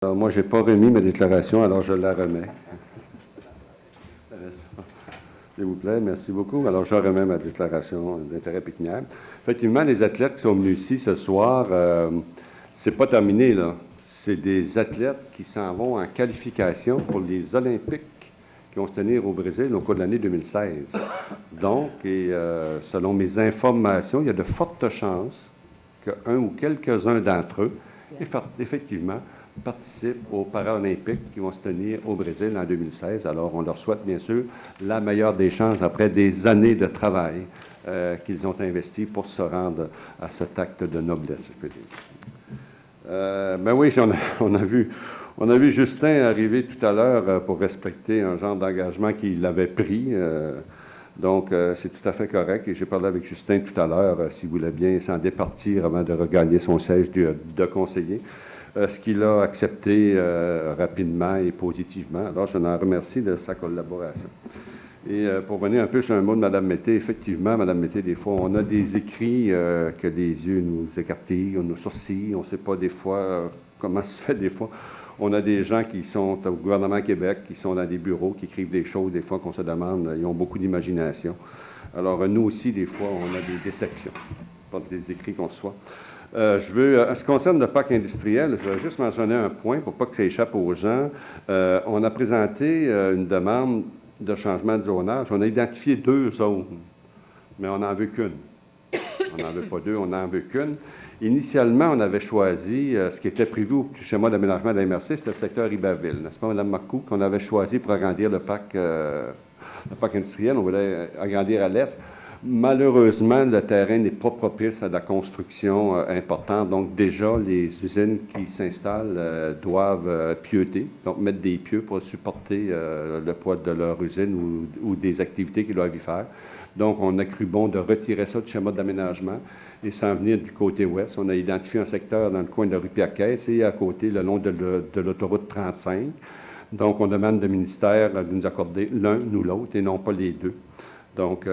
Alors, moi, je n'ai pas remis ma déclaration, alors je la remets. S'il vous plaît, merci beaucoup. Alors, je remets ma déclaration d'intérêt pécuniaire. Effectivement, les athlètes qui sont venus ici ce soir, c'est pas terminé, là. C'est des athlètes qui s'en vont en qualification pour les Olympiques qui vont se tenir au Brésil au cours de l'année 2016. Donc, selon mes informations, il y a de fortes chances qu'un ou quelques-uns d'entre eux, effectivement, participent aux Paralympiques qui vont se tenir au Brésil en 2016. Alors, on leur souhaite, bien sûr, la meilleure des chances après des années de travail qu'ils ont investi pour se rendre à cet acte de noblesse, je peux dire. Ben oui, on a vu Justin arriver tout à l'heure pour respecter un genre d'engagement qu'il avait pris. Donc, c'est tout à fait correct. Et j'ai parlé avec Justin tout à l'heure, s'il voulait bien s'en départir avant de regagner son siège de conseiller. Ce qu'il a accepté rapidement et positivement. Alors, je l'en remercie de sa collaboration. Et pour venir un peu sur un mot de Mme Mété, effectivement, Mme Mété, des fois, on a des écrits que les yeux nous écartillent, nos sourcils, on ne sait pas des fois comment ça se fait des fois. On a des gens qui sont au gouvernement Québec, qui sont dans des bureaux, qui écrivent des choses, des fois qu'on se demande, ils ont beaucoup d'imagination. Alors, nous aussi, des fois, on a des déceptions, pas des écrits qu'on reçoit. En ce qui concerne le parc industriel, je vais juste mentionner un point pour pas que ça échappe aux gens. On a présenté une demande de changement de zonage. On a identifié 2 zones, mais on n'en veut qu'une. On n'en veut pas 2, on n'en veut qu'une. Initialement, on avait choisi ce qui était prévu au schéma d'aménagement de la MRC, c'était le secteur Iberville, n'est-ce pas, Mme Marcoux, qu'on avait choisi pour agrandir le parc industriel. On voulait agrandir à l'est. Malheureusement, le terrain n'est pas propice à la construction importante. Donc, déjà, les usines qui s'installent doivent pieuter, donc mettre des pieux pour supporter le poids de leur usine ou des activités qu'ils doivent y faire. Donc, on a cru bon de retirer ça du schéma d'aménagement et s'en venir du côté ouest. On a identifié un secteur dans le coin de la rue Pierre-Caisse et à côté, le long de l'autoroute 35. Donc, on demande au ministère de nous accorder l'un ou l'autre et non pas les deux. Donc,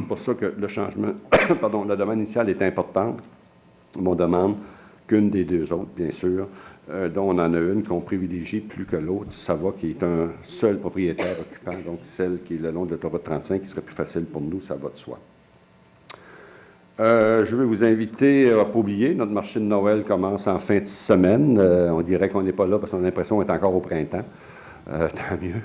pour ça que le changement, la demande initiale est importante. On demande qu'une des 2 autres, bien sûr, dont on en a une qu'on privilégie plus que l'autre, ça va, qui est un seul propriétaire occupant, donc celle qui est le long de l'autoroute 35, qui serait plus facile pour nous, ça va de soi. Je vais vous inviter à ne pas oublier, notre marché de Noël commence en fin de semaine. On dirait qu'on n'est pas là parce qu'on a l'impression qu'on est encore au printemps. Tant mieux.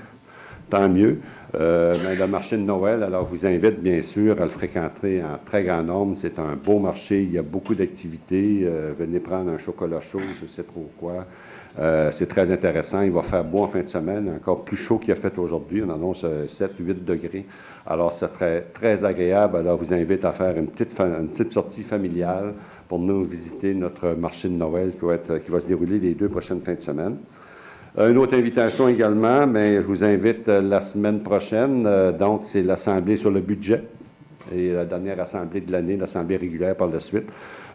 Tant mieux. Le marché de Noël, alors, je vous invite bien sûr à le fréquenter en très grand nombre. C'est un beau marché, il y a beaucoup d'activités. Venez prendre un chocolat chaud, je ne sais trop quoi. C'est très intéressant. Il va faire beau en fin de semaine, encore plus chaud qu'il a fait aujourd'hui. On annonce 7-8 degrés. Alors, c'est très, très agréable. Alors, je vous invite à faire une petite sortie familiale pour nous visiter notre marché de Noël qui va se dérouler les 2 prochaines fins de semaine. Une autre invitation également, mais je vous invite la semaine prochaine. Donc, c'est l'Assemblée sur le budget et la dernière Assemblée de l'année, l'Assemblée régulière par la suite.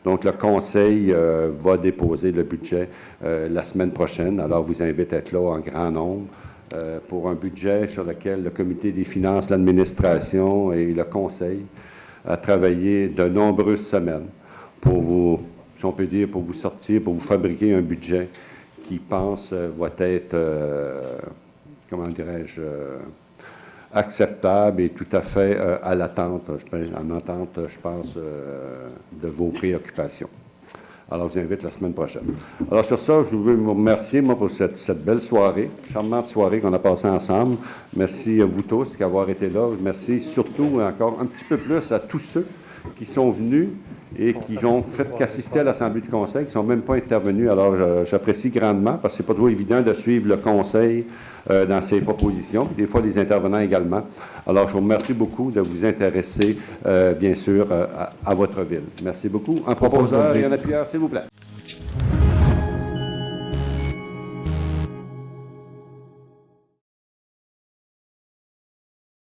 Donc, le Conseil va déposer le budget la semaine prochaine. Alors, je vous invite à être là en grand nombre pour un budget sur lequel le Comité des finances, l'administration et le Conseil a travaillé de nombreuses semaines pour vous, si on peut dire, pour vous sortir, pour vous fabriquer un budget qui pense va être, comment dirais-je, acceptable et tout à fait à l'attente, en entente, je pense, de vos préoccupations. Alors, je vous invite la semaine prochaine. Alors, sur ça, je veux vous remercier, moi, pour cette belle soirée, charmante soirée qu'on a passée ensemble. Merci à vous tous d'avoir été là. Merci surtout, encore un petit peu plus, à tous ceux qui sont venus et qui ont fait qu'assister à l'Assemblée du Conseil, qui ne sont même pas intervenus. Alors, j'apprécie grandement, parce que ce n'est pas toujours évident de suivre le Conseil dans ses propositions, des fois les intervenants également. Alors, je vous remercie beaucoup de vous intéresser, bien sûr, à votre ville. Merci beaucoup. Un proposeur et un appuyeur, s'il vous plaît.